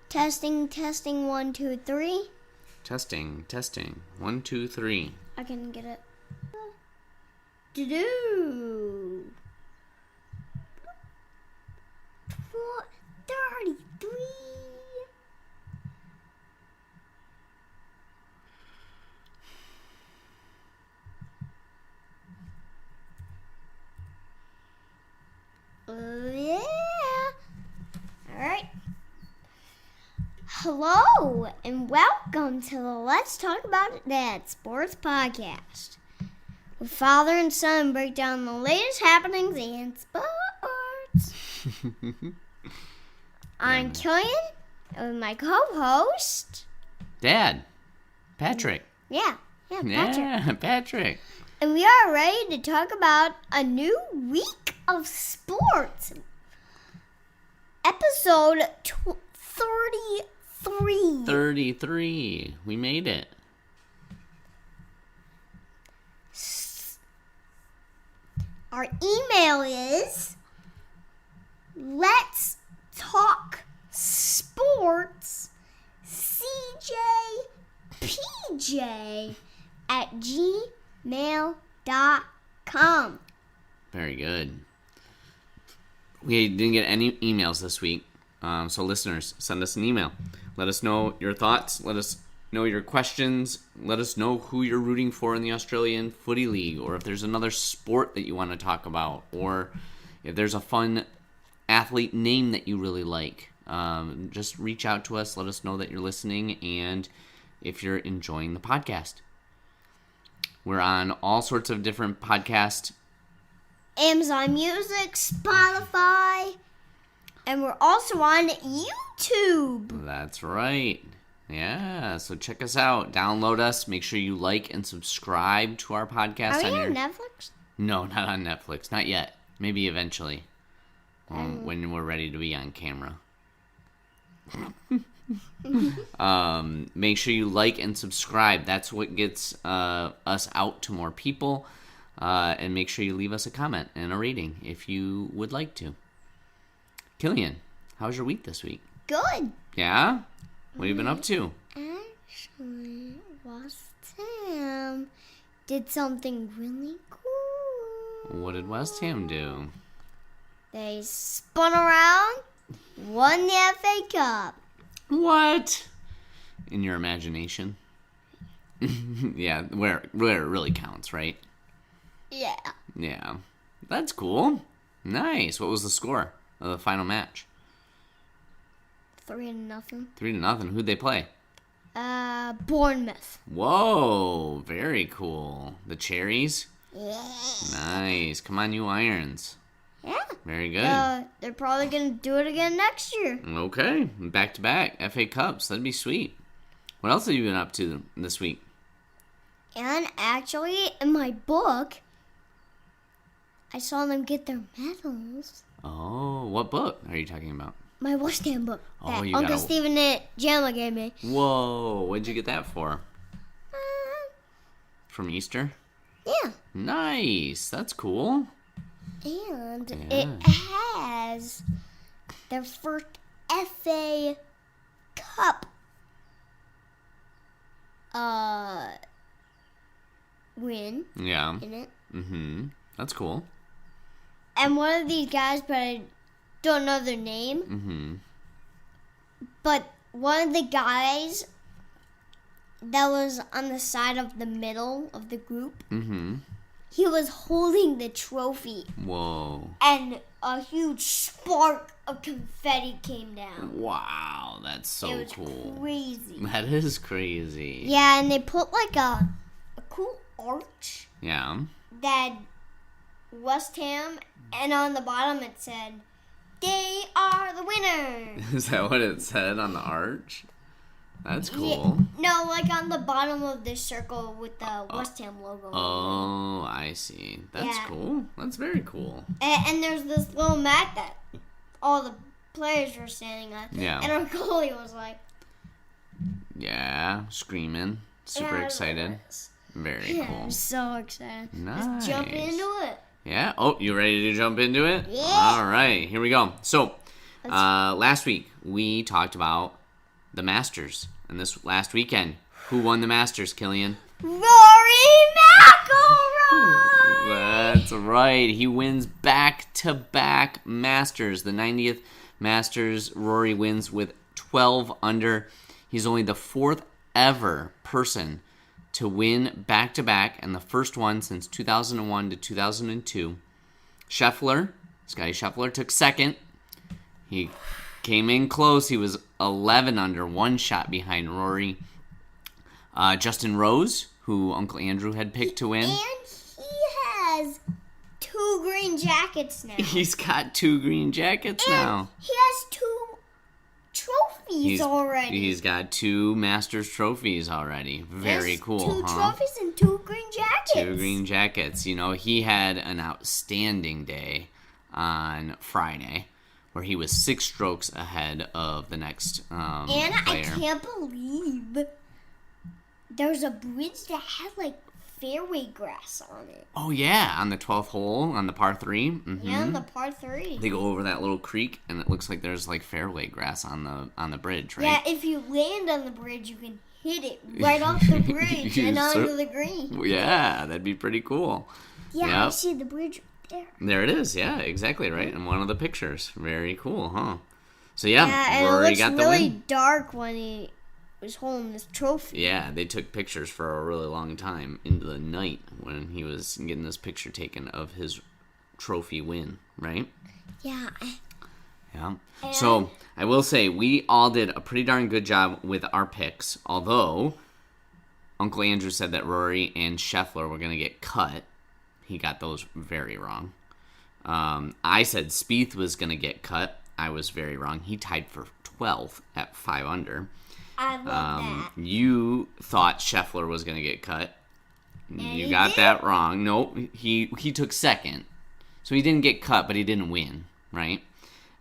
Testing, 1, 2, 3. Testing. 1, 2, 3. I can get it. Do 33. Yeah. All right. Hello and welcome to the Let's Talk About It Dad Sports Podcast. Where father and son break down the latest happenings in sports. I'm Cillian with my co-host, Dad. Patrick. Yeah, Patrick. Yeah, Patrick. And we are ready to talk about a new week of sports. Episode 33. 33. We made it. Our email is Let's Talk Sports CJPJ at gmail.com. Very good. We didn't get any emails this week. So listeners, send us an email. Let us know your thoughts. Let us know your questions. Let us know who you're rooting for in the Australian Footy League, or if there's another sport that you want to talk about, or if there's a fun athlete name that you really like. Just reach out to us. Let us know that you're listening and if you're enjoying the podcast. We're on all sorts of different podcasts. Amazon Music, Spotify, and we're also on YouTube. That's right. Yeah, so check us out. Download us. Make sure you like and subscribe to our podcast. Are we on Netflix? No, not on Netflix. Not yet. Maybe eventually. When we're ready to be on camera. Make sure you like and subscribe. That's what gets us out to more people. And make sure you leave us a comment and a rating if you would like to. Cillian, how was your week this week? Good. Yeah? What have you been up to? Actually, West Ham did something really cool. What did West Ham do? They spun around, won the FA Cup. What? In your imagination? Yeah, where it really counts, right? Yeah. Yeah. That's cool. Nice. What was the score of the final match? 3-0. 3-0. Who'd they play? Bournemouth. Whoa. Very cool. The Cherries? Yeah. Nice. Come on, you Irons. Yeah. Very good. They're probably going to do it again next year. Okay. Back-to-back FA Cups. That'd be sweet. What else have you been up to this week? And actually, in my book, I saw them get their medals. Oh, what book are you talking about? My West Ham book that you Uncle Stephen Jamma gave me. Whoa, what'd you get that for? From Easter? Yeah. Nice, that's cool. And Yeah. it has their first FA Cup win Yeah. in it. Mm-hmm. That's cool. And one of these guys, but I don't know their name. Mm-hmm. But one of the guys that was on the side of the middle of the group, Mm-hmm. he was holding the trophy. Whoa. And a huge spark of confetti came down. Wow, that's so it was cool. Crazy. That is crazy. Yeah, and they put like a cool arch Yeah. that West Ham, and on the bottom it said, "They are the winners." Is that what it said on the arch? That's cool. Yeah, no, like on the bottom of this circle with the West Ham logo. Oh, I see. That's cool. That's very cool. And there's this little mat that all the players were standing on. Yeah. And our goalie was like, Yeah, screaming. Super excited. Very Yeah, cool. I'm so excited. Nice. Let's jump into it. Yeah. Oh, you ready to jump into it? Yeah. All right. Here we go. So, last week we talked about the Masters. And this last weekend, who won the Masters, Cillian? Rory McIlroy! That's right. He wins back-to-back Masters. The 90th Masters, Rory wins with 12 under. He's only the fourth ever person to win back-to-back, and the first one since 2001 to 2002. Scotty Scheffler, took second. He came in close. He was 11 under, one shot behind Rory. Justin Rose, who Uncle Andrew had picked to win. And he has 2 green jackets now. He's got 2 green jackets now. He has 2 trophies already. He's got 2 Masters trophies already. Very cool, 2 huh? trophies and 2 green jackets. 2 green jackets. You know, he had an outstanding day on Friday, where he was 6 strokes ahead of the next and player. I can't believe there's a bridge that had, like, fairway grass on it. Oh, yeah, on the 12th hole, on the par 3. Mm-hmm. Yeah, on the par 3. They go over that little creek, and it looks like there's, like, fairway grass on the bridge, right? Yeah, if you land on the bridge, you can hit it right off the bridge and onto the green. Yeah, that'd be pretty cool. Yeah, Yep. I see the bridge there. There it is. Yeah, exactly right. In one of the pictures. Very cool, huh? So yeah, and Rory it looks got the really win. dark when he was holding this trophy. Yeah, they took pictures for a really long time into the night when he was getting this picture taken of his trophy win, right? Yeah. Yeah. So I will say we all did a pretty darn good job with our picks, although Uncle Andrew said that Rory and Scheffler were going to get cut. He got those very wrong. I said Spieth was going to get cut. I was very wrong. He tied for 12th at 5 under. I love that. You thought Scheffler was going to get cut. And you he got did. that wrong. Nope, he took second. So he didn't get cut, but he didn't win, right?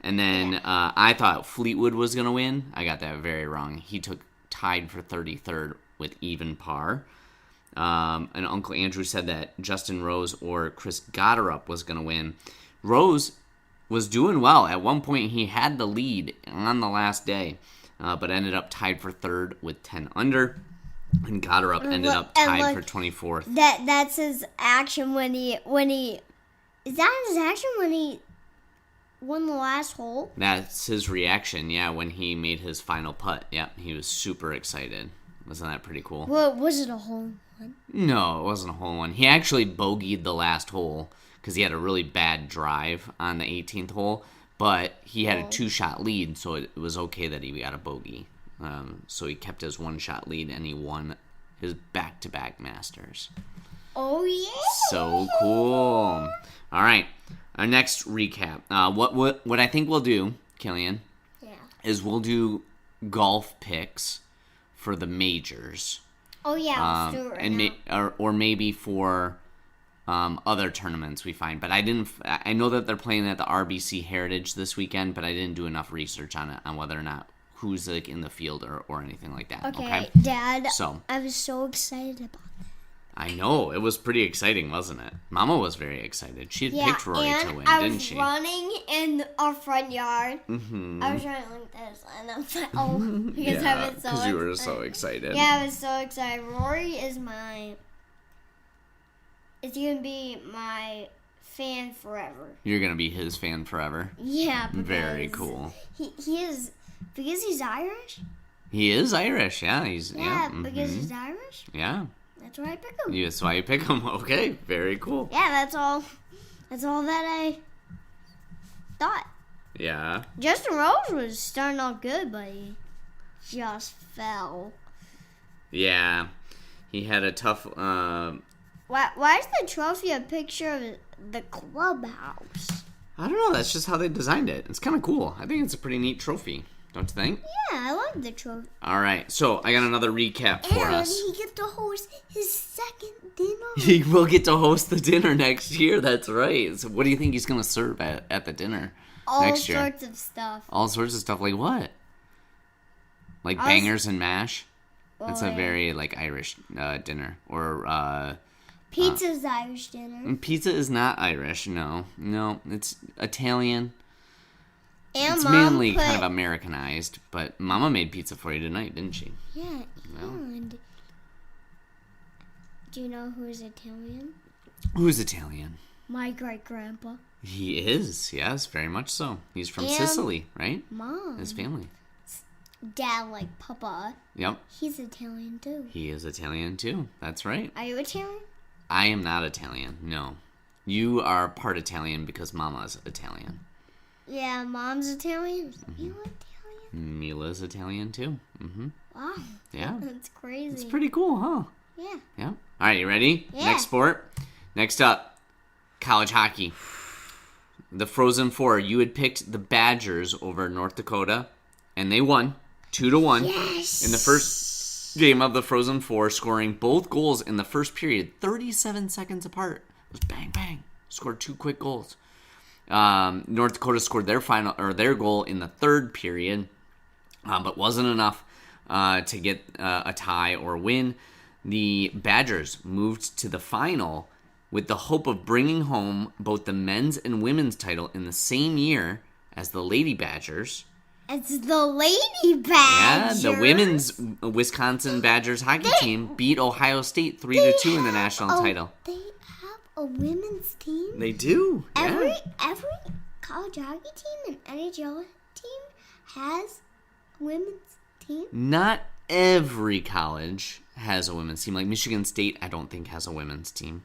And then I thought Fleetwood was going to win. I got that very wrong. He tied for 33rd with even par. And Uncle Andrew said that Justin Rose or Chris Gotterup was going to win. Rose was doing well. At one point, he had the lead on the last day, but ended up tied for 3rd with 10 under. And Gotterup ended up tied for 24th. That's his action when he is that his action when he won the last hole? That's his reaction, yeah, when he made his final putt. Yep, he was super excited. Wasn't that pretty cool? Well, was it a hole one? No, it wasn't a hole one. He actually bogeyed the last hole because he had a really bad drive on the 18th hole, but he had a 2-shot lead, so it was okay that he got a bogey. So he kept his 1-shot lead, and he won his back-to-back Masters. Oh, yeah. So cool. All right, our next recap. What I think we'll do, Cillian, is we'll do golf picks for the majors. Oh, yeah, let's do it right now. Or maybe for other tournaments we find. But I know that they're playing at the RBC Heritage this weekend, but I didn't do enough research on it, on whether or not who's like in the field or anything like that. Okay, Dad, so I was so excited about that. I know, it was pretty exciting, wasn't it? Mama was very excited. She had picked Rory to win, didn't she? I was running in our front yard. Mm-hmm. I was running like this, and I was like, oh, because I was so excited. Because you were so excited. Yeah, I was so excited. Rory is going to be my fan forever. You're going to be his fan forever? Yeah. Very cool. He is, because he's Irish? He is Irish, yeah. Because he's Irish? Yeah. That's why I pick him. That's why you pick him. Okay, very cool. Yeah, that's all that I thought. Yeah. Justin Rose was starting off good, but he just fell. Yeah. He had a tough... Why is the trophy a picture of the clubhouse? I don't know. That's just how they designed it. It's kind of cool. I think it's a pretty neat trophy. Don't you think? Yeah, I like the trophy. All right. So, I got another recap for us. And he gets to host his second dinner. He will get to host the dinner next year. That's right. So, what do you think he's going to serve at the dinner next year? All sorts of stuff. All sorts of stuff. Like what? Like bangers and mash? That's a very, like, Irish dinner. Or... Pizza's Irish dinner. Pizza is not Irish, no. No, it's Italian. And it's Mom mainly put, kind of Americanized, but Mama made pizza for you tonight, didn't she? Yeah, Well. and do you know who's Italian? Who's Italian? My great-grandpa. He is, yes, very much so. He's from And Sicily, right? Mom. His family. Dad, like Papa. Yep. He's Italian, too. He is Italian, too. That's right. Are you Italian? I am not Italian, no. You are part Italian because Mama's Italian. Yeah, Mom's Italian. Mm-hmm. You Italian? Mila's Italian, too. Mm-hmm. Wow. Yeah. That's crazy. It's pretty cool, huh? Yeah. Yeah. All right, you ready? Yeah. Next sport. Next up, college hockey. The Frozen Four. You had picked the Badgers over North Dakota, and they won 2-1 Yes. in the first game of the Frozen Four, scoring both goals in the first period, 37 seconds apart. It was bang, bang. Scored 2 quick goals. North Dakota scored their goal in the third period, but wasn't enough to get a tie or win. The Badgers moved to the final with the hope of bringing home both the men's and women's title in the same year as the Lady Badgers. It's the Lady Badgers. Yeah, the women's Wisconsin Badgers hockey team beat Ohio State 3-2 in the national title. They have a women's team? They do. Every Yeah. college hockey team and NHL team has a women's team? Not every college has a women's team. Like Michigan State, I don't think has a women's team.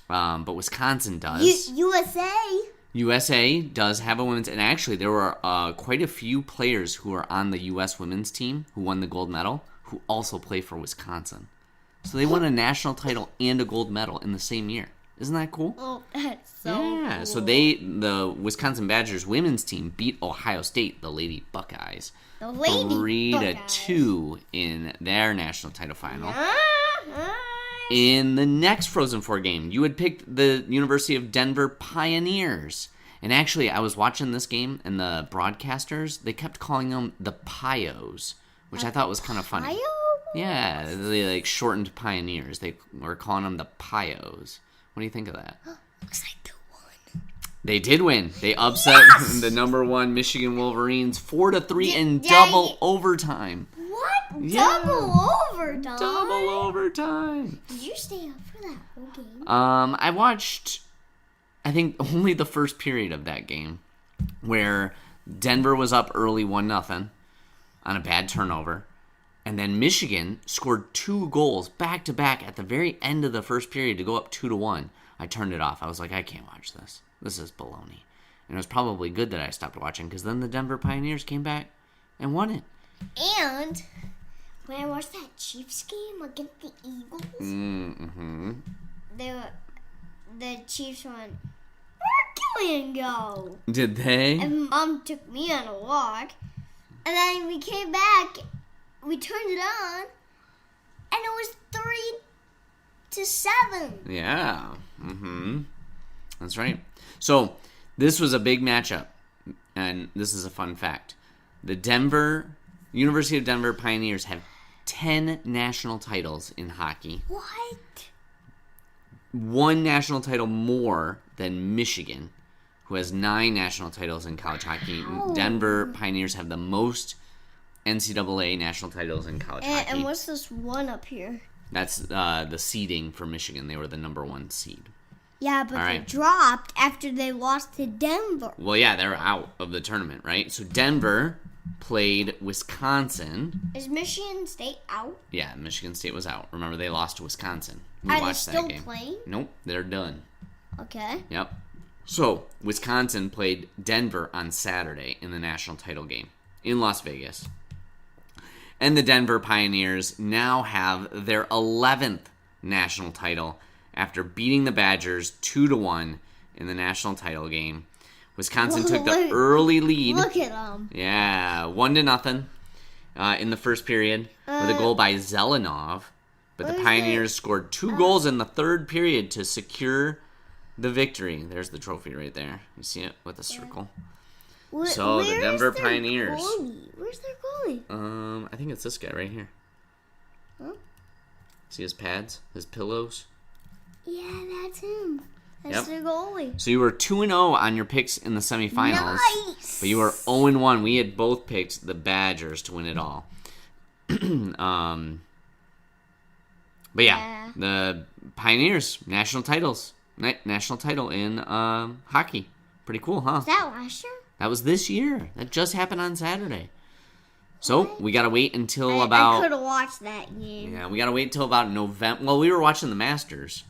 But Wisconsin does. USA. USA does have a women's, and actually there were quite a few players who are on the U.S. women's team who won the gold medal who also play for Wisconsin. So they won a national title and a gold medal in the same year. Isn't that cool? Oh, that's so cool. So the Wisconsin Badgers women's team beat Ohio State, the Lady Buckeyes, The Lady 3-2 in their national title final. Buckeyes. In the next Frozen Four game, you had picked the University of Denver Pioneers. And actually, I was watching this game, and the broadcasters, they kept calling them the Pios, which I thought was kind of funny. Pio? Yeah, they shortened Pioneers. They were calling them the Pios. What do you think of that? Looks like they won. They did win. They upset the number 1 Michigan Wolverines 4-3 in double overtime. What? Yeah. Double overtime? Double overtime. Did you stay up for that whole game? I watched, I think, only the first period of that game, where Denver was up early 1-0 on a bad turnover, and then Michigan scored 2 goals back-to-back at the very end of the first period to go up 2-1. I turned it off. I was like, I can't watch this. This is baloney. And it was probably good that I stopped watching, because then the Denver Pioneers came back and won it. And when I watched that Chiefs game against the Eagles, the Chiefs went, "Where'd Cillian go?" Did they? And Mom took me on a walk, and then we came back. We turned it on, and it was 3-7. Yeah. That's right. So, this was a big matchup, and this is a fun fact. The University of Denver Pioneers have 10 national titles in hockey. What? 1 national title more than Michigan, who has 9 national titles in college hockey. Wow. Denver Pioneers have the most NCAA national titles in college hockey. And what's this one up here? That's the seeding for Michigan. They were the number 1 seed. Yeah, but All they right. dropped after they lost to Denver. Well, yeah, they're out of the tournament, right? So Denver played Wisconsin. Is Michigan State out? Yeah, Michigan State was out. Remember, they lost to Wisconsin. We Are they watched still that game. playing? Nope, they're done. Okay. Yep. So, Wisconsin played Denver on Saturday in the national title game in Las Vegas. And the Denver Pioneers now have their 11th national title after beating the Badgers 2-1 in the national title game. Wisconsin took the early lead. Look at them. Yeah, 1-0 in the first period with a goal by Zelenov. But the Pioneers scored 2 goals in the third period to secure the victory. There's the trophy right there. You see it with a circle. So the Denver Pioneers. Where's their goalie? I think it's this guy right here. Huh? See his pads, his pillows. Yeah, that's him. That's the goalie. So you were 2-0 on your picks in the semifinals. Nice. But you were 0-1. We had both picked the Badgers to win it all. But yeah, the Pioneers, national title in hockey. Pretty cool, huh? Was that last year? That was this year. That just happened on Saturday. So What? we got to wait until I about... could have watched that game. Yeah, we got to wait until about November. Well, we were watching the Masters.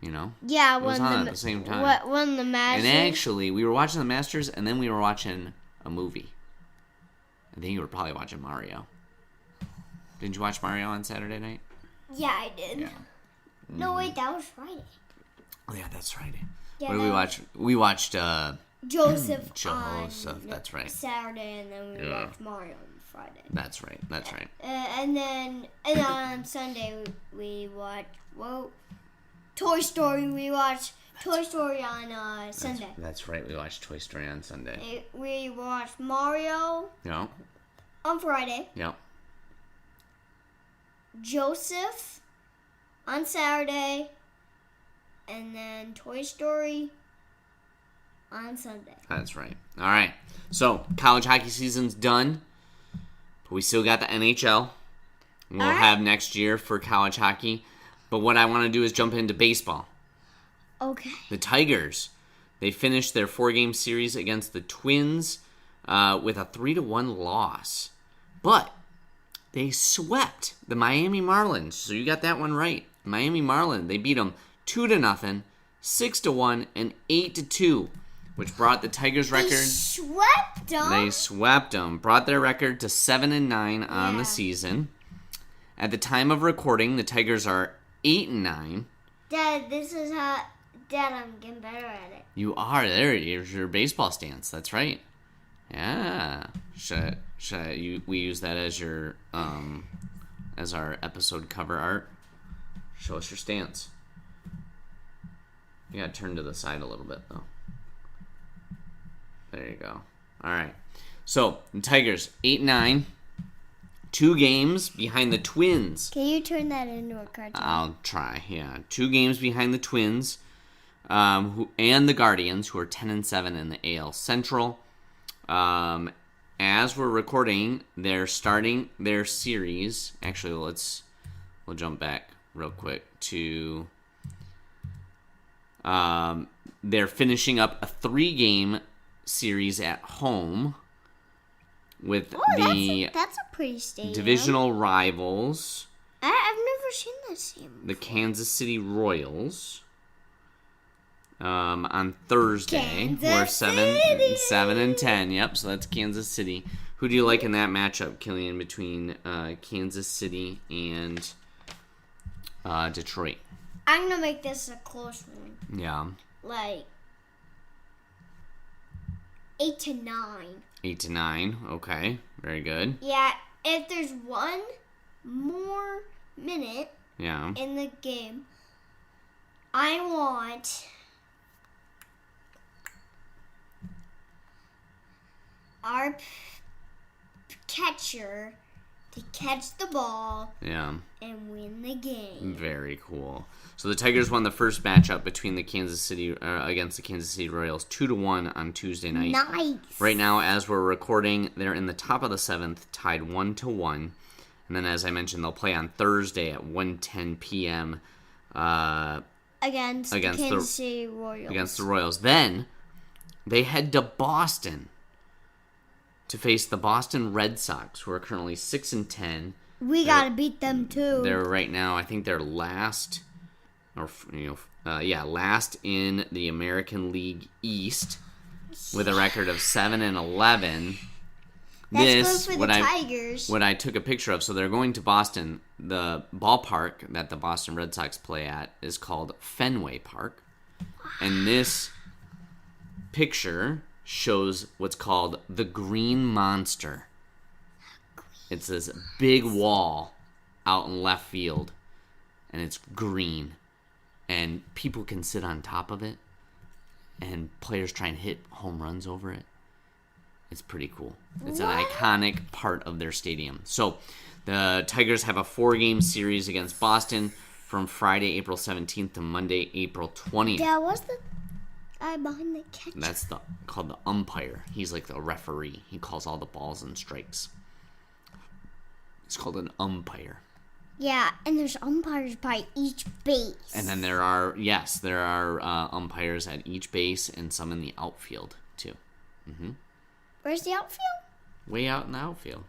You know? Yeah, It was on at the same time. When the Masters. And actually, we were watching the Masters, and then we were watching a movie. I think you were probably watching Mario. Didn't you watch Mario on Saturday night? Yeah, I did. Yeah. No, wait, that was Friday. Oh, yeah, that's Friday. Yeah, What did we watch? We watched Joseph Joseph, on that's right. Saturday, and then we watched Mario on Friday. That's right. And then on Sunday we watched Toy Story. We watched Toy Story on Sunday. That's right. We watched Toy Story on Sunday. We watched Mario Yeah. on Friday. Yeah. Joseph on Saturday, and then Toy Story on Sunday. That's right. All right. So, college hockey season's done, but we still got the NHL. We'll have next year for college hockey. But what I want to do is jump into baseball. Okay. The Tigers, they finished their 4-game series against the Twins with a 3-1 loss. But they swept the Miami Marlins. So you got that one right. Miami Marlins, they beat them 2-0, 6-1, and 8-2, which brought the Tigers' record. They swept them. Brought their record to 7-9 on the season. At the time of recording, the Tigers are 8-9. Dad, I'm getting better at it. You are. There's your baseball stance. That's right. Yeah. We use that as your as our episode cover art? Show us your stance. You gotta turn to the side a little bit though. There you go. All right. So the Tigers 8-9, 2 games behind the Twins. Can you turn that into a cartoon? I'll try. Yeah, 2 games behind the Twins, and the Guardians, who are 10-7 in the AL Central. As we're recording, they're starting their series. Actually, we'll jump back real quick to. They're finishing up a 3-game series at home with that's a pretty stadium. Divisional rivals. I've never seen this stadium before. The Kansas City Royals. On Thursday, we're 7-10. Yep, so that's Kansas City. Who do you like in that matchup, Cillian, between Kansas City and Detroit? I'm gonna make this a close one. Yeah. Like 8-9. 8-9. Okay, very good. Yeah, if there's one more minute in the game, I want our catcher to catch the ball and win the game. Very cool. So the Tigers won the first matchup between the Kansas City against the Kansas City Royals 2-1 on Tuesday night. Nice. Right now, as we're recording, they're in the top of the 7th, tied 1-1. And then, as I mentioned, they'll play on Thursday at 1:10 p.m. Against the Kansas City Royals. Against the Royals. Then they head to Boston to face the Boston Red Sox, who are currently 6-10. We gotta beat them too. They're right now, I think they're last, last in the American League East with a record of 7-11. That's good for the Tigers. What I took a picture of, so they're going to Boston. The ballpark that the Boston Red Sox play at is called Fenway Park. And this picture shows what's called the Green Monster. It's this big wall out in left field, and it's green. And people can sit on top of it, and players try and hit home runs over it. It's pretty cool. It's an iconic part of their stadium. So, the Tigers have a 4-game series against Boston from Friday, April 17th to Monday, April 20th. Yeah, what's the guy behind the catcher? That's called the umpire. He's like the referee. He calls all the balls and strikes. It's called an umpire. Yeah, and there's umpires by each base. And then there are umpires at each base and some in the outfield, too. Mm-hmm. Where's the outfield? Way out in the outfield.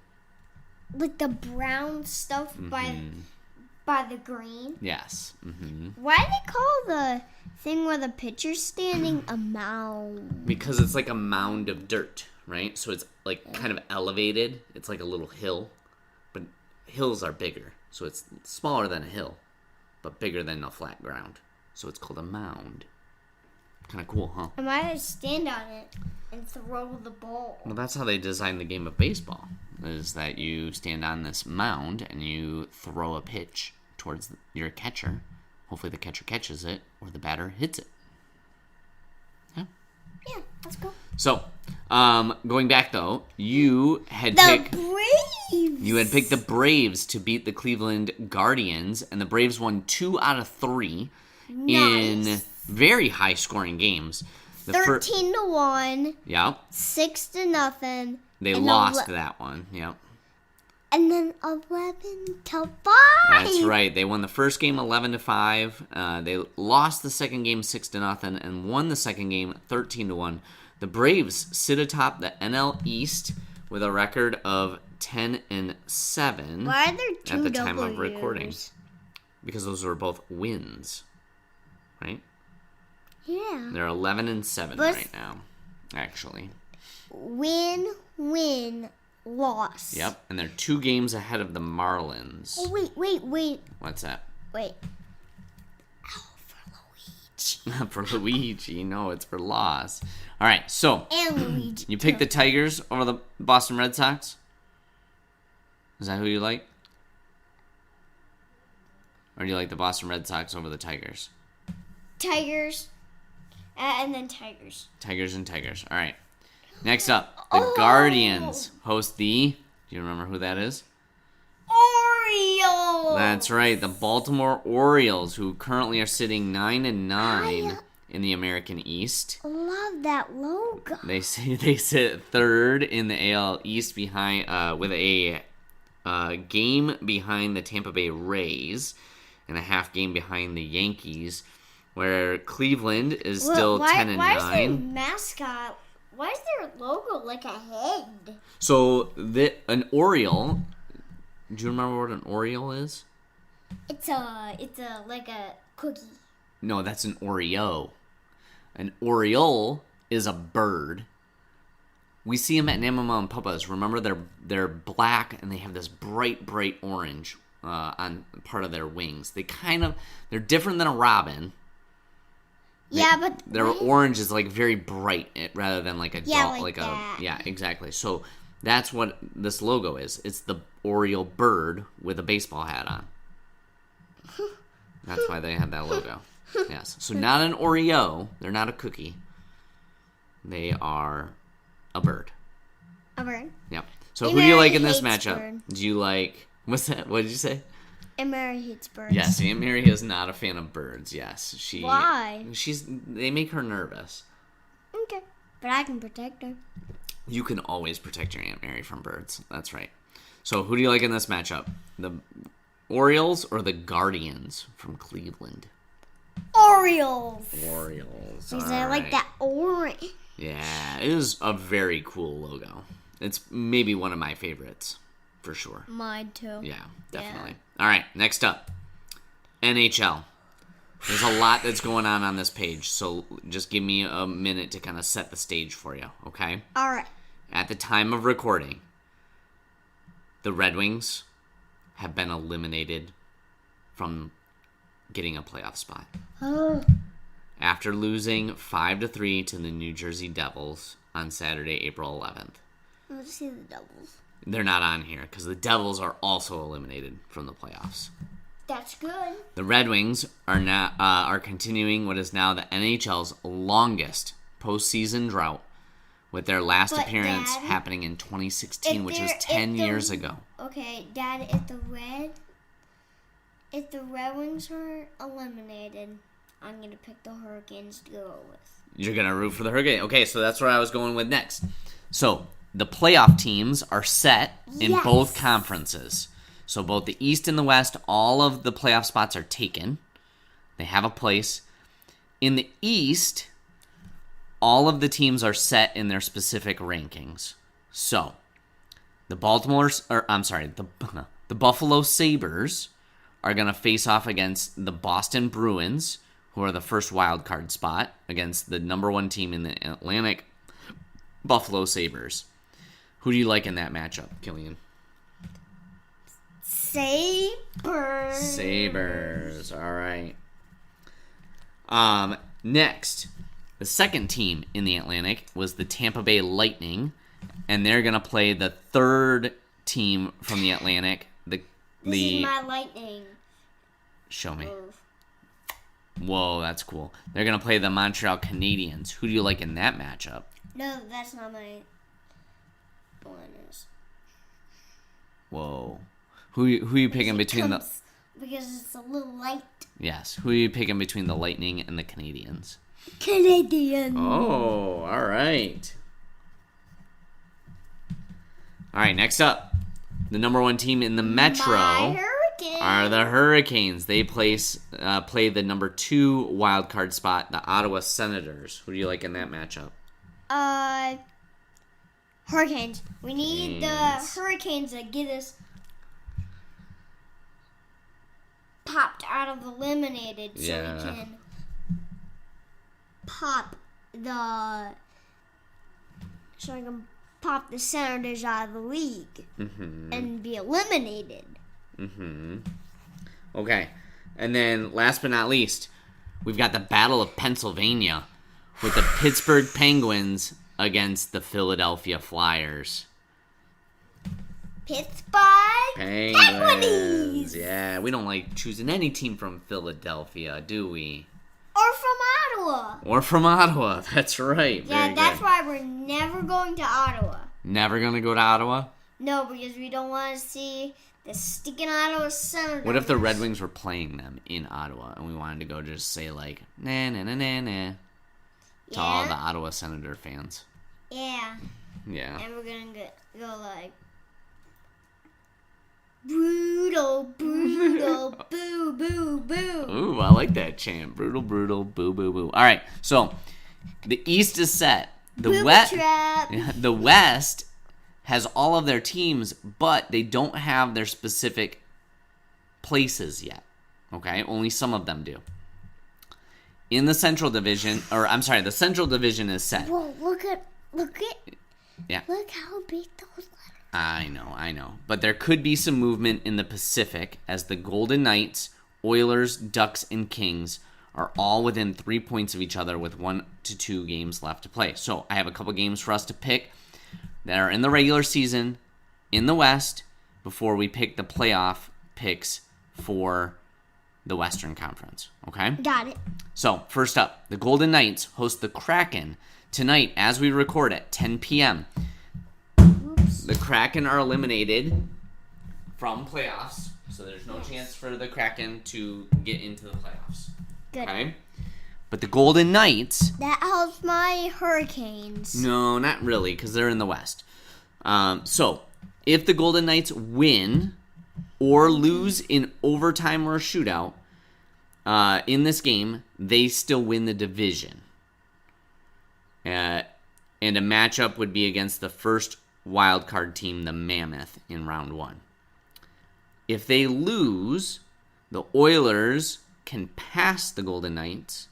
Like the brown stuff by the green? Yes. Mm-hmm. Why do they call the thing where the pitcher's standing a mound? Because it's like a mound of dirt, right? So it's like kind of elevated. It's like a little hill. But hills are bigger. So it's smaller than a hill, but bigger than a flat ground. So it's called a mound. Kind of cool, huh? And why do they stand on it and throw the ball? Well, that's how they designed the game of baseball, is that you stand on this mound and you throw a pitch towards your catcher. Hopefully the catcher catches it or the batter hits it. Yeah, that's cool. So, going back though, you had Braves! You had picked the Braves to beat the Cleveland Guardians, and the Braves won 2 out of 3 in very high-scoring games. 13-1. Yep. 6-0. They lost that one. Yep. And then 11-5. That's right. They won the first game 11-5. They lost the second game 6-0, and won the second game 13-1. The Braves sit atop the NL East with a record of 10-7. Why are there two at the time of Ws? recording? Because those were both wins, right? Yeah. They're 11-7 right now, actually. Win, loss. Yep, and they're 2 games ahead of the Marlins. Oh, wait. What's that? Wait. L for Luigi. Not for Luigi. No, it's for loss. All right, so And Luigi. you picked the Tigers over the Boston Red Sox? Is that who you like? Or do you like the Boston Red Sox over the Tigers? Tigers. And then Tigers. Tigers and Tigers. All right. Next up, the Guardians host the... Do you remember who that is? Orioles. That's right, the Baltimore Orioles, who currently are sitting 9-9 in the American East. Love that logo. They sit third in the AL East behind with a game behind the Tampa Bay Rays and a half game behind the Yankees, where Cleveland is still 10-9. Why is their mascot? Why is their logo like a head? So an Oriole. Do you remember what an Oriole is? It's like a cookie. No, that's an Oreo. An Oriole is a bird. We see them at Namama and Papa's. Remember, they're black and they have this bright orange on part of their wings. They're different than a robin. But their orange is like very bright rather than like a that. Yeah, exactly. So that's what this logo is. It's the Oriole bird with a baseball hat on. That's why they have that logo. Yes. So not an Oreo. They're not a cookie. They are a bird. A bird. Yep. So And who do you Mary like in this hates matchup? bird. Do you like... What's that? What did you say? And Mary hates birds. Yes, Aunt Mary is not a fan of birds. Yes, Why? They make her nervous. Okay. But I can protect her. You can always protect your Aunt Mary from birds. That's right. So who do you like in this matchup? The Orioles or the Guardians from Cleveland? Orioles. Orioles. Because I like that orange. Yeah, it is a very cool logo. It's maybe one of my favorites, for sure. Mine too. Yeah, definitely. All right, next up, NHL. There's a lot that's going on this page, so just give me a minute to kind of set the stage for you, okay? All right. At the time of recording, the Red Wings have been eliminated from getting a playoff spot. Oh. After losing 5-3 to the New Jersey Devils on Saturday, April 11th. Let's see the Devils. They're not on here because the Devils are also eliminated from the playoffs. That's good. The Red Wings are continuing what is now the NHL's longest postseason drought, with their last appearance happening in 2016, which is 10 years ago. Okay, Dad, If the Red Wings are eliminated, I'm going to pick the Hurricanes to go with. You're going to root for the Hurricane. Okay, so that's where I was going with next. So, the playoff teams are set in both conferences. So, both the East and the West, all of the playoff spots are taken. They have a place. In the East, all of the teams are set in their specific rankings. So, the Buffalo Sabres are going to face off against the Boston Bruins, who are the first wild card spot, against the number 1 team in the Atlantic, Buffalo Sabres. Who do you like in that matchup, Cillian? Sabres. All right. Next, the second team in the Atlantic was the Tampa Bay Lightning, and they're going to play the third team from the Atlantic. This is my Lightning. Show me. Whoa, that's cool. They're going to play the Montreal Canadiens. Who do you like in that matchup? No, that's not my one. Whoa. Who are you picking between the... Because it's a little light. Yes. Who are you picking between the Lightning and the Canadiens? Canadians. Oh, all right. All right, next up. The number 1 team in the Metro are the Hurricanes. They play the number 2 wild card spot, the Ottawa Senators. Who do you like in that matchup? Hurricanes. We need the Hurricanes to get us popped out of eliminated so we can pop the Senators out of the league and be eliminated. Okay. And then last but not least, we've got the Battle of Pennsylvania with the Pittsburgh Penguins against the Philadelphia Flyers. Pittsburgh Penguins. Yeah, we don't like choosing any team from Philadelphia, do we? Or from Ottawa. That's right. Yeah, that's why we're never going to Ottawa. Never going to go to Ottawa? No, because we don't want to see the stinking Ottawa Senators. What if the Red Wings were playing them in Ottawa and we wanted to go just say like, nah, nah, nah, nah, nah, to all the Ottawa Senator fans? Yeah. Yeah. And we're going to go like, brutal, brutal, boo, boo, boo. Ooh, I like that chant. Brutal, brutal, boo, boo, boo. All right, so the East is set. The West has all of their teams, but they don't have their specific places yet. Okay, only some of them do. In the Central Division, the Central Division is set. Whoa, look at. Yeah. Look how big those letters. I know. But there could be some movement in the Pacific as the Golden Knights, Oilers, Ducks, and Kings are all within 3 points of each other with 1 to 2 games left to play. So I have a couple games for us to pick that are in the regular season in the West before we pick the playoff picks for the Western Conference. Okay? Got it. So first up, the Golden Knights host the Kraken tonight as we record at 10 p.m. The Kraken are eliminated from playoffs, so there's no chance for the Kraken to get into the playoffs. Good. Okay? But the Golden Knights... That helps my Hurricanes. No, not really, because they're in the West. So, if the Golden Knights win or lose in overtime or a shootout in this game, they still win the division. And a matchup would be against the first wild card team, the Mammoth, in round 1. If they lose, the Oilers can pass the Golden Knights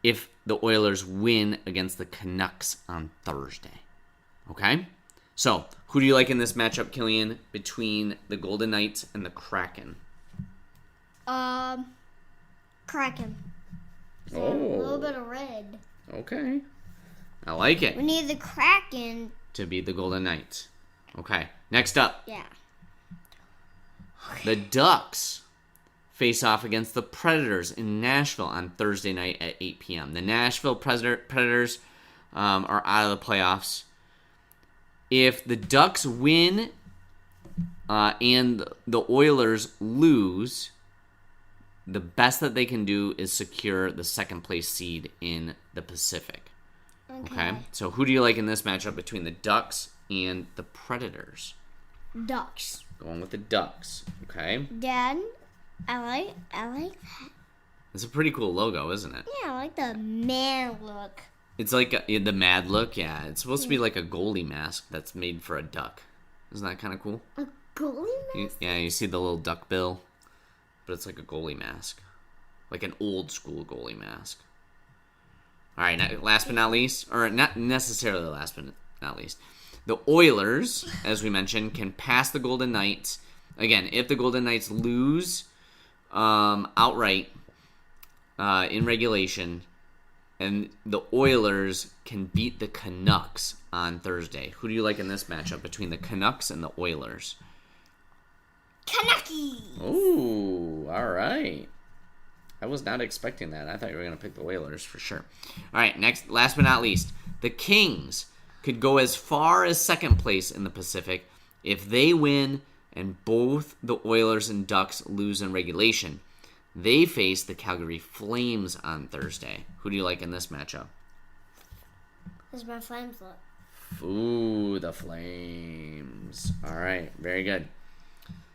if the Oilers win against the Canucks on Thursday. Okay? So, who do you like in this matchup, Cillian, between the Golden Knights and the Kraken? Kraken. So a little bit of red. Okay. I like it. We need the Kraken to beat the Golden Knights. Okay. Next up. Yeah. The Ducks face off against the Predators in Nashville on Thursday night at 8 p.m. The Nashville Predators are out of the playoffs. If the Ducks win and the Oilers lose, the best that they can do is secure the second place seed in the Pacific. Okay. So who do you like in this matchup between the Ducks and the Predators? Ducks. Going with the Ducks. Okay. Dad, I like that. It's a pretty cool logo, isn't it? Yeah, I like the man look. It's like the mad look. Yeah, it's supposed to be like a goalie mask that's made for a duck. Isn't that kind of cool? A goalie mask? You see the little duck bill, but it's like a goalie mask, like an old school goalie mask. All right, last but not least, or not necessarily last but not least, the Oilers, as we mentioned, can pass the Golden Knights. Again, if the Golden Knights lose outright in regulation, and the Oilers can beat the Canucks on Thursday. Who do you like in this matchup between the Canucks and the Oilers? Canuckies! Ooh, all right. I was not expecting that. I thought you were going to pick the Oilers for sure. All right, last but not least, the Kings could go as far as second place in the Pacific if they win and both the Oilers and Ducks lose in regulation. They face the Calgary Flames on Thursday. Who do you like in this matchup? This my Flames look. Ooh, the Flames. All right, very good.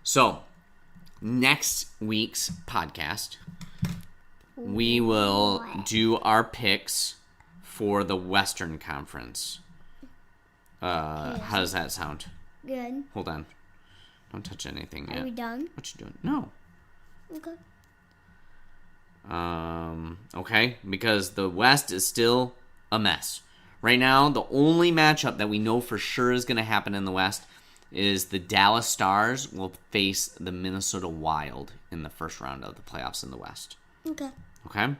So, next week's podcast, we will do our picks for the Western Conference. How does that sound? Good. Hold on. Don't touch anything yet. Are we done? What you doing? No. Okay. Okay, because the West is still a mess. Right now, the only matchup that we know for sure is going to happen in the West is the Dallas Stars will face the Minnesota Wild in the first round of the playoffs in the West. Okay. Okay?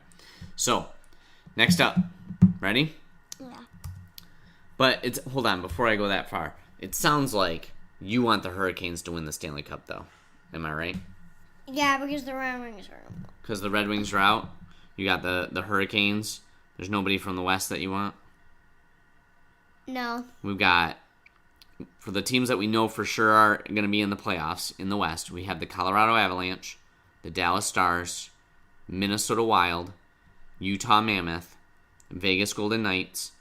So, next up. Ready? Yeah. But hold on, before I go that far. It sounds like you want the Hurricanes to win the Stanley Cup, though. Am I right? Yeah, because the Red Wings are out. Because the Red Wings are out? You got the Hurricanes? There's nobody from the West that you want? No. We've got, for the teams that we know for sure are going to be in the playoffs in the West, we have the Colorado Avalanche, the Dallas Stars, Minnesota Wild, Utah Mammoth, Vegas Golden Knights,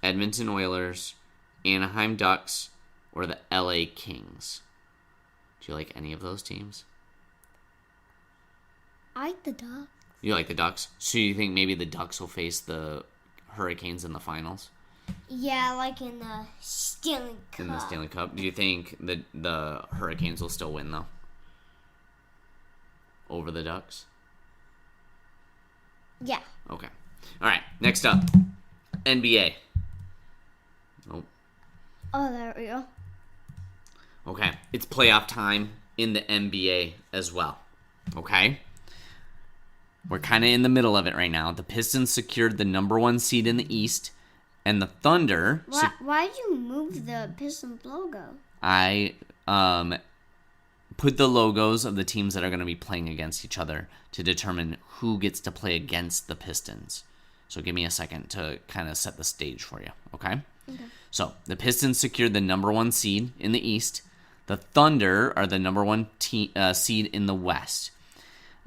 Edmonton Oilers, Anaheim Ducks, or the LA Kings. Do you like any of those teams? I like the Ducks. You like the Ducks? So you think maybe the Ducks will face the Hurricanes in the finals? Yeah, like in the Stanley Cup. In the Stanley Cup. Do you think the Hurricanes will still win, though? Over the Ducks? Yeah. Okay. All right, next up. NBA. Nope. Oh, there we go. Okay, it's playoff time in the NBA as well. Okay? We're kind of in the middle of it right now. The Pistons secured the number 1 seed in the East, and the Thunder... Why did you move the Pistons logo? I put the logos of the teams that are going to be playing against each other to determine who gets to play against the Pistons. So give me a second to kind of set the stage for you, okay? Okay. So the Pistons secured the number 1 seed in the East. The Thunder are the number 1 seed in the West.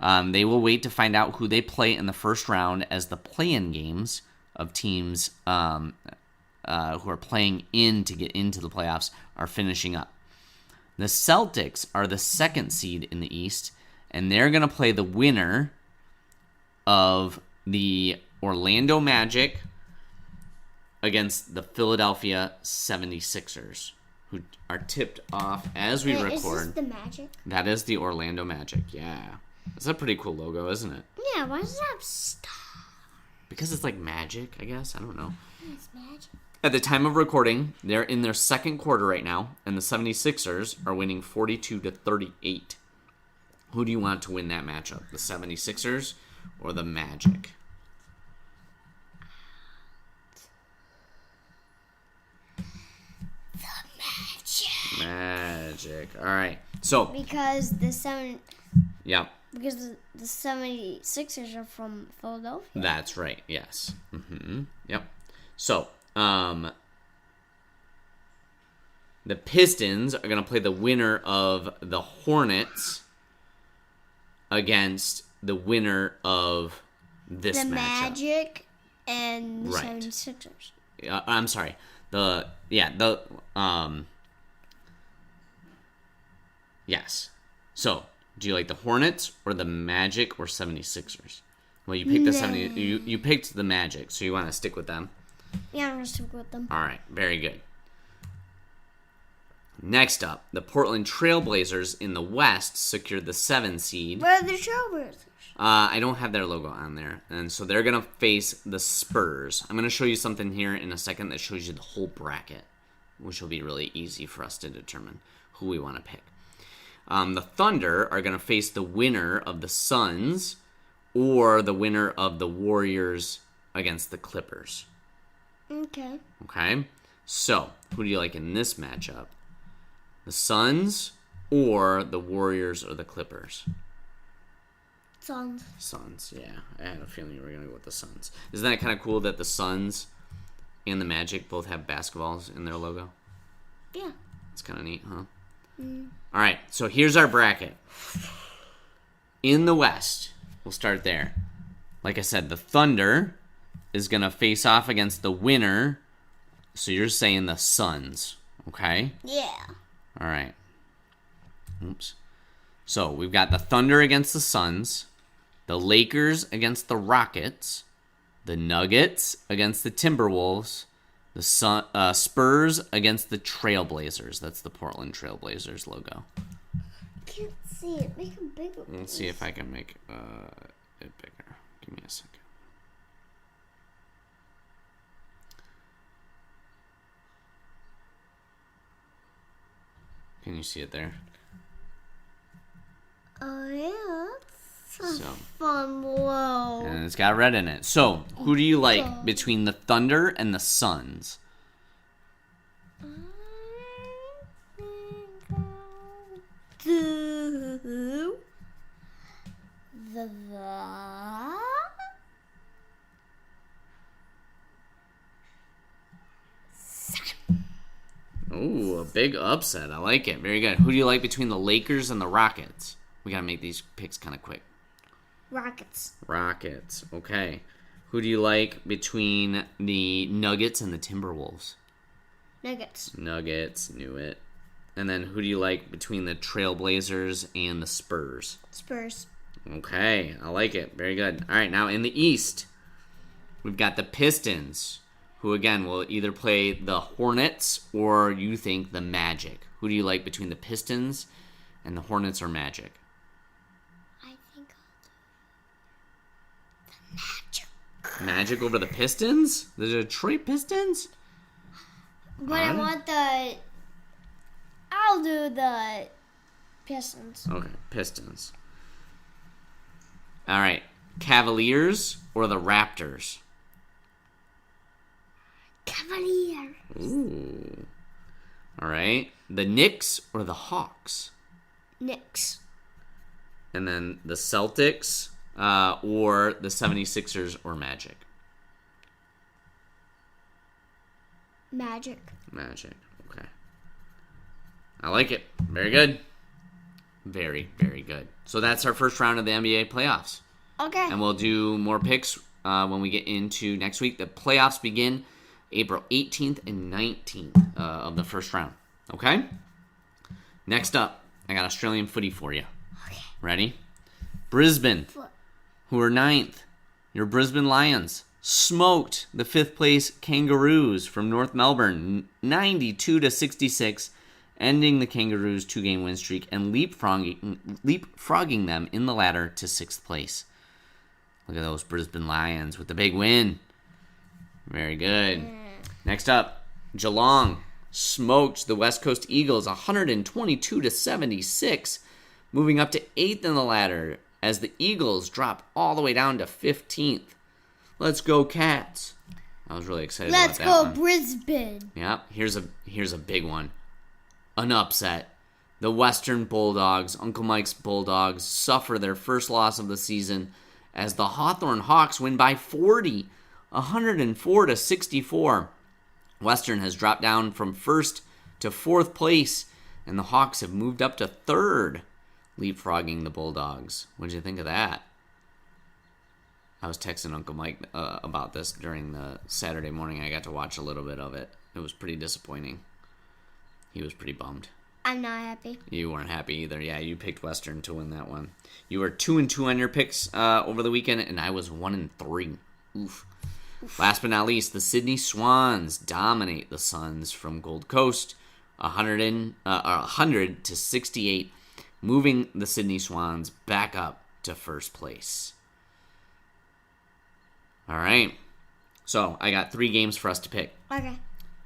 They will wait to find out who they play in the first round as the play-in games of teams who are playing in to get into the playoffs are finishing up. The Celtics are the 2nd seed in the East, and they're going to play the winner of the Orlando Magic against the Philadelphia 76ers, who are tipped off as we record. Is this the Magic? That is the Orlando Magic, yeah. It's a pretty cool logo, isn't it? Yeah, why does it have star? Because it's like magic, I guess. I don't know. It's magic. At the time of recording, they're in their second quarter right now, and the 76ers are winning 42-38. Who do you want to win that matchup? The 76ers or the Magic? The Magic. Magic. All right. So because the yeah. Because the 76ers are from Philadelphia. That's right. Yes. Mm-hmm. Yep. So, the Pistons are going to play the winner of the Hornets against the winner of this The matchup. Magic and the Right. 76ers. I'm sorry. Yes. So, do you like the Hornets or the Magic or 76ers? Well, you picked you picked the Magic, so you want to stick with them. Yeah, I'm going to stick with them. All right, very good. Next up, the Portland Trailblazers in the West secured the 7 seed. Where are the Trailblazers? I don't have their logo on there, and so they're going to face the Spurs. I'm going to show you something here in a second that shows you the whole bracket, which will be really easy for us to determine who we want to pick. The Thunder are going to face the winner of the Suns or the winner of the Warriors against the Clippers. Okay. Okay? So, who do you like in this matchup? The Suns or the Warriors or the Clippers? Suns, yeah. I had a feeling you were going to go with the Suns. Isn't that kind of cool that the Suns and the Magic both have basketballs in their logo? Yeah. It's kind of neat, huh? All right, so here's our bracket. In the West, we'll start there. Like I said, the Thunder is going to face off against the winner. So you're saying the Suns, okay? Yeah. All right. Oops. So we've got the Thunder against the Suns, the Lakers against the Rockets, the Nuggets against the Timberwolves, the Spurs against the Trailblazers. That's the Portland Trailblazers logo. Can't see it. Make it bigger. Let's see if I can make it bigger. Give me a second. Can you see it there? Oh, yeah. That's So. fun low. And it's got red in it. So, who do you like between the Thunder and the Suns? I think I'll do the Ooh, a big upset. I like it. Very good. Who do you like between the Lakers and the Rockets? We got to make these picks kind of quick. Rockets. Rockets. Okay. Who do you like between the Nuggets and the Timberwolves? Nuggets. Nuggets. Knew it. And then who do you like between the Trailblazers and the Spurs? Spurs. Okay. I like it. Very good. All right. Now in the East, we've got the Pistons, who again will either play the Hornets or you think the Magic. Who do you like between the Pistons and the Hornets or Magic? I think I'll do the Magic. Magic over the Pistons? The Detroit Pistons? But I'll do the Pistons. Okay, Pistons. All right, Cavaliers or the Raptors? Cavalier. Ooh. All right, the Knicks or the Hawks? Knicks. And then the Celtics or the 76ers or Magic? Magic. Magic, okay. I like it. Very good. Very, very good. So that's our first round of the NBA playoffs. Okay. And we'll do more picks when we get into next week. The playoffs begin April 18th and 19th of the first round. Okay? Next up, I got Australian footy for you. Okay. Ready? Brisbane, who are 9th. Your Brisbane Lions smoked the 5th place Kangaroos from North Melbourne 92-66, ending the Kangaroos' 2-game win streak and leapfrogging them in the ladder to 6th place. Look at those Brisbane Lions with the big win. Very good. Next up, Geelong smoked the West Coast Eagles 122-76, moving up to 8th in the ladder as the Eagles drop all the way down to 15th. Let's go Cats. I was really excited about that one. Let's go Brisbane. Yeah, here's a big one. An upset. The Western Bulldogs, Uncle Mike's Bulldogs, suffer their first loss of the season as the Hawthorn Hawks win by 40, 104-64. Western has dropped down from 1st to 4th place, and the Hawks have moved up to 3rd, leapfrogging the Bulldogs. What did you think of that? I was texting Uncle Mike about this during the Saturday morning. I got to watch a little bit of it. It was pretty disappointing. He was pretty bummed. I'm not happy. You weren't happy either. Yeah, you picked Western to win that one. You were 2-2 on your picks over the weekend, and I was 1-3. Oof. Last but not least, the Sydney Swans dominate the Suns from Gold Coast, 100 to 68, moving the Sydney Swans back up to first place. All right. So I got 3 games for us to pick. Okay.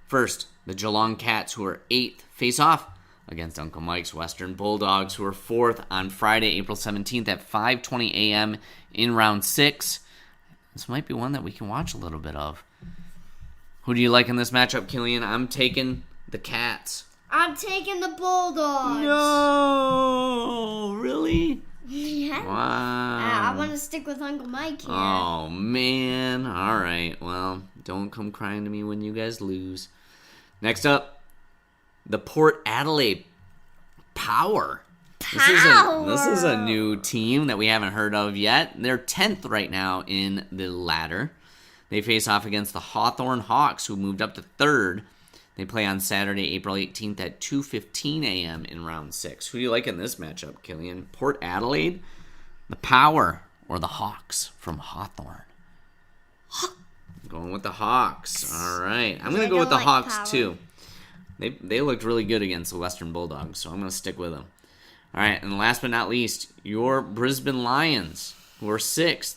First, the Geelong Cats, who are 8th, face off against Uncle Mike's Western Bulldogs, who are 4th on Friday, April 17th at 5:20 a.m. in round 6. This might be one that we can watch a little bit of. Who do you like in this matchup, Cillian? I'm taking the Cats. I'm taking the Bulldogs. No, really? Yeah. Wow. I want to stick with Uncle Mike here. Oh, man. All right. Well, don't come crying to me when you guys lose. Next up, the Port Adelaide Power. This is a new team that we haven't heard of yet. They're 10th right now in the ladder. They face off against the Hawthorn Hawks, who moved up to 3rd. They play on Saturday, April 18th at 2:15 a.m. in round 6. Who do you like in this matchup, Cillian? Port Adelaide, the Power, or the Hawks from Hawthorn? Going with the Hawks. All right. I'm going to go with the Hawks, Power. Too. They looked really good against the Western Bulldogs, so I'm going to stick with them. All right, and last but not least, your Brisbane Lions, who are 6th,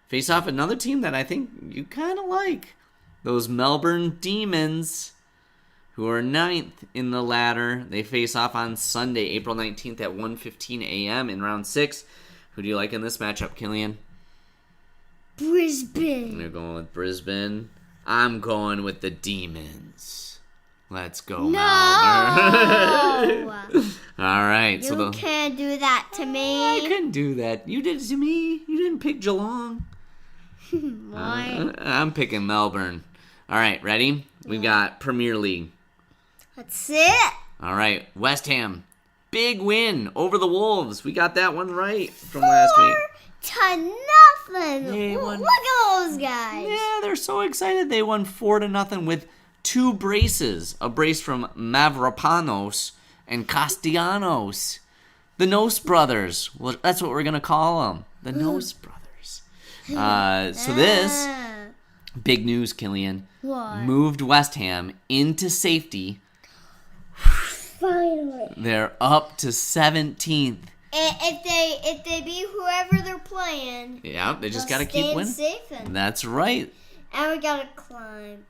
face off another team that I think you kind of like. Those Melbourne Demons, who are 9th in the ladder. They face off on Sunday, April 19th at 1:15 a.m. in round 6. Who do you like in this matchup, Cillian? Brisbane. You're going with Brisbane. I'm going with the Demons. Let's go, no! Melbourne. All right. You can't do that to me. I couldn't do that. You did it to me. You didn't pick Geelong. Why? I'm picking Melbourne. All right, ready? We've got Premier League. That's it. All right, West Ham. Big win over the Wolves. We got that one right from last week. 4-0. Look at those guys. Yeah, they're so excited. They won 4-0 with 2 braces. A brace from Mavropanos and Castellanos. The Nose Brothers. Well, that's what we're going to call them. The Nose Brothers. So this, big news, Cillian, moved West Ham into safety. Finally. They're up to 17th. If they beat whoever they're playing, yeah, they just got to keep winning. That's right. And we got to climb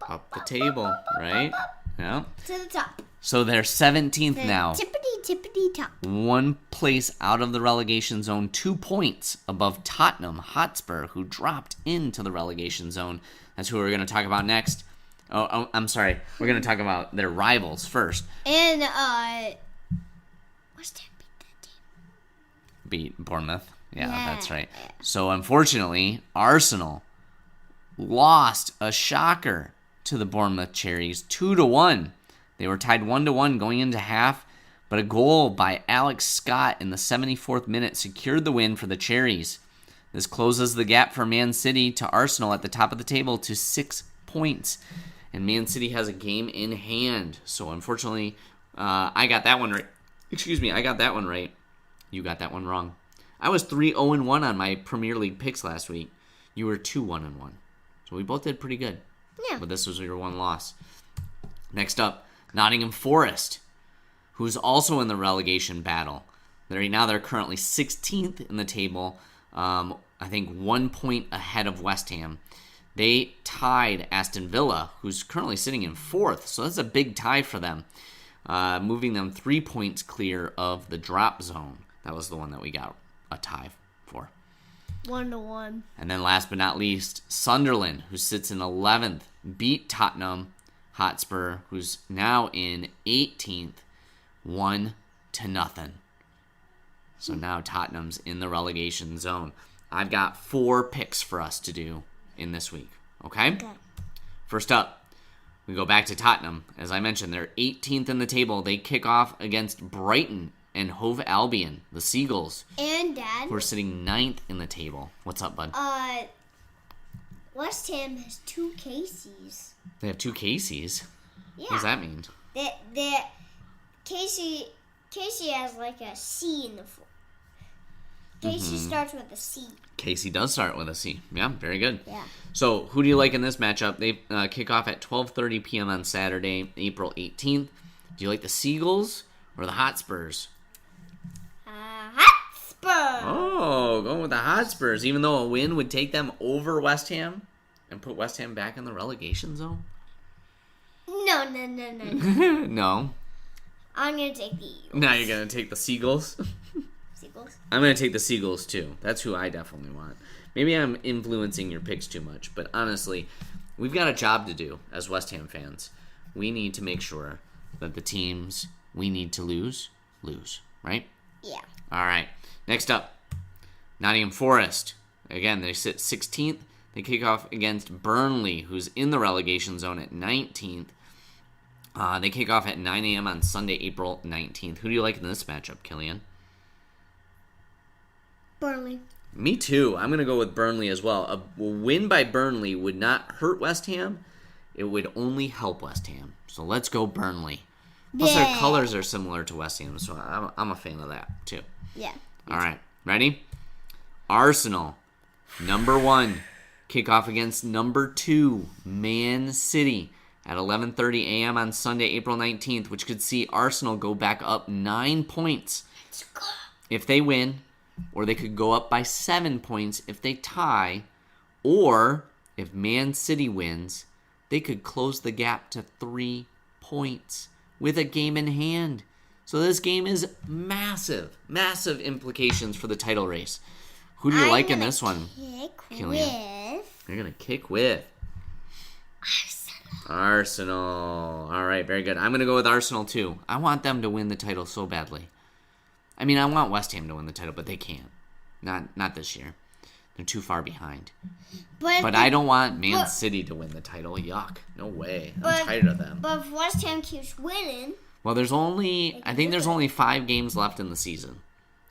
up the table, right? Yeah. To the top. So they're 17th now. Tippity top. 1 place out of the relegation zone, 2 points above Tottenham Hotspur, who dropped into the relegation zone. That's who we're going to talk about next. Oh, I'm sorry. We're going to talk about their rivals first. And West Ham beat that team. Beat Bournemouth. Yeah, that's right. So unfortunately, Arsenal lost a shocker to the Bournemouth Cherries, 2-1. They were tied 1-1 going into half, but a goal by Alex Scott in the 74th minute secured the win for the Cherries. This closes the gap for Man City to Arsenal at the top of the table to 6 points. And Man City has a game in hand. So unfortunately, I got that one right. I got that one right. You got that one wrong. I was 3-0-1 on my Premier League picks last week. You were 2-1-1. So we both did pretty good. Yeah. But this was your one loss. Next up, Nottingham Forest, who's also in the relegation battle. They're currently 16th in the table. I think 1 point ahead of West Ham. They tied Aston Villa, who's currently sitting in 4th. So that's a big tie for them, moving them 3 points clear of the drop zone. That was the one that we got a tie for. 1-1. And then last but not least, Sunderland, who sits in 11th, beat Tottenham Hotspur, who's now in 18th, 1-0. So now Tottenham's in the relegation zone. I've got 4 picks for us to do in this week. Okay? First up, we go back to Tottenham. As I mentioned, they're 18th in the table. They kick off against Brighton, and Hove Albion, the Seagulls, And Dad. who are sitting 9th in the table. What's up, bud? West Ham has 2 Caseys. They have 2 Caseys. Yeah. What does that mean? That Casey has like a C in the full. Casey starts with a C. Casey does start with a C. Yeah, very good. Yeah. So, who do you like in this matchup? They kick off at 12:30 p.m. on Saturday, April 18th. Do you like the Seagulls or the Hotspurs? Hotspur. Oh, going with the Hotspurs, even though a win would take them over West Ham and put West Ham back in the relegation zone? No. No. I'm going to take the Eagles. Now you're going to take the Seagulls? Seagulls? I'm going to take the Seagulls, too. That's who I definitely want. Maybe I'm influencing your picks too much, but honestly, we've got a job to do as West Ham fans. We need to make sure that the teams we need to lose, right? Yeah. All right. Next up, Nottingham Forest. Again, they sit 16th. They kick off against Burnley, who's in the relegation zone at 19th. They kick off at 9 a.m. on Sunday, April 19th. Who do you like in this matchup, Cillian? Burnley. Me too. I'm going to go with Burnley as well. A win by Burnley would not hurt West Ham. It would only help West Ham. So let's go Burnley. Plus, their colors are similar to West Ham, so I'm a fan of that too. Yeah. All right. Ready? Arsenal, number 1, kick off against number 2, Man City, at 11:30 a.m. on Sunday, April 19th, which could see Arsenal go back up 9 points if they win, or they could go up by 7 points if they tie, or if Man City wins, they could close the gap to 3 points with a game in hand. So this game is massive implications for the title race. Who do you like in this one, Cillian? You're going to kick with Arsenal. All right, very good. I'm going to go with Arsenal too. I want them to win the title so badly. I mean, I want West Ham to win the title, but they can't. Not this year. They're too far behind. But I don't want Man City to win the title. Yuck. No way. I'm tired of them. But if West Ham keeps winning... Well, there's only 5 games left in the season.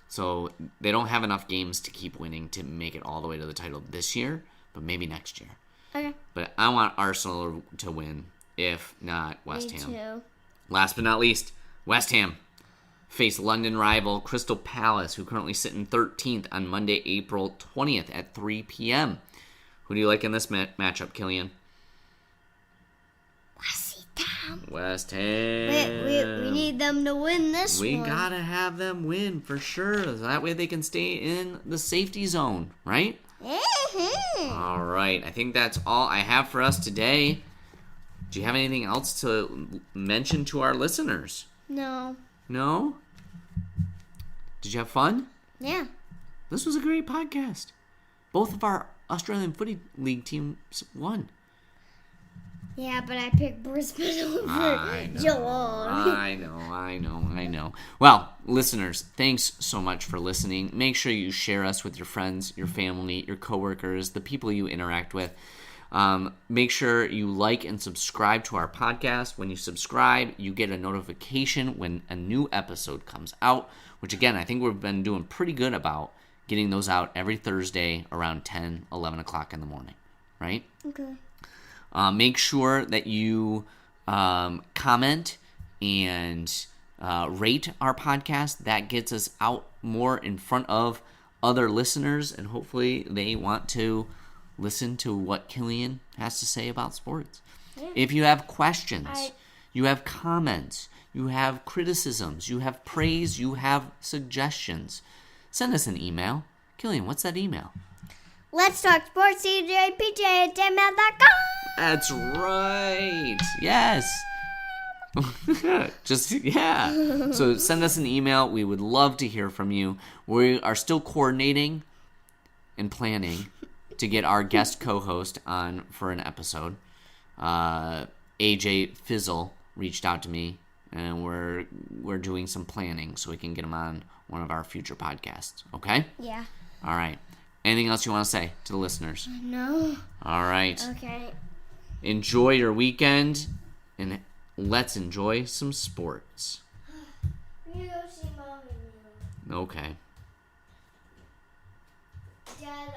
So they don't have enough games to keep winning to make it all the way to the title this year, but maybe next year. Okay. But I want Arsenal to win, if not West Ham. Me too. Last but not least, West Ham face London rival Crystal Palace, who currently sit in 13th on Monday, April 20th at 3 p.m. Who do you like in this matchup, Cillian? West Ham. We need them to win this one. We gotta have them win for sure. That way they can stay in the safety zone, right? All right. I think that's all I have for us today. Do you have anything else to mention to our listeners? No. No? Did you have fun? Yeah. This was a great podcast. Both of our Australian Footy League teams won. Yeah, but I picked Brisbane over Geelong. I know. Well, listeners, thanks so much for listening. Make sure you share us with your friends, your family, your coworkers, the people you interact with. Make sure you like and subscribe to our podcast. When you subscribe, you get a notification when a new episode comes out, which, again, I think we've been doing pretty good about getting those out every Thursday around 10, 11 o'clock in the morning, right? Okay. Make sure that you comment and rate our podcast. That gets us out more in front of other listeners, and hopefully they want to listen to what Cillian has to say about sports. Yeah. If you have questions, you have comments, you have criticisms, you have praise, you have suggestions, send us an email. Cillian, what's that email? Let's talk sports, CJPJ@gmail.com. That's right. Yes. So send us an email. We would love to hear from you. We are still coordinating and planning to get our guest co-host on for an episode. AJ Fizzle reached out to me, and we're doing some planning so we can get him on one of our future podcasts. Okay? Yeah. All right. Anything else you want to say to the listeners? No. All right. Okay. Enjoy your weekend, and let's enjoy some sports. We go see Mommy. Okay. Dad,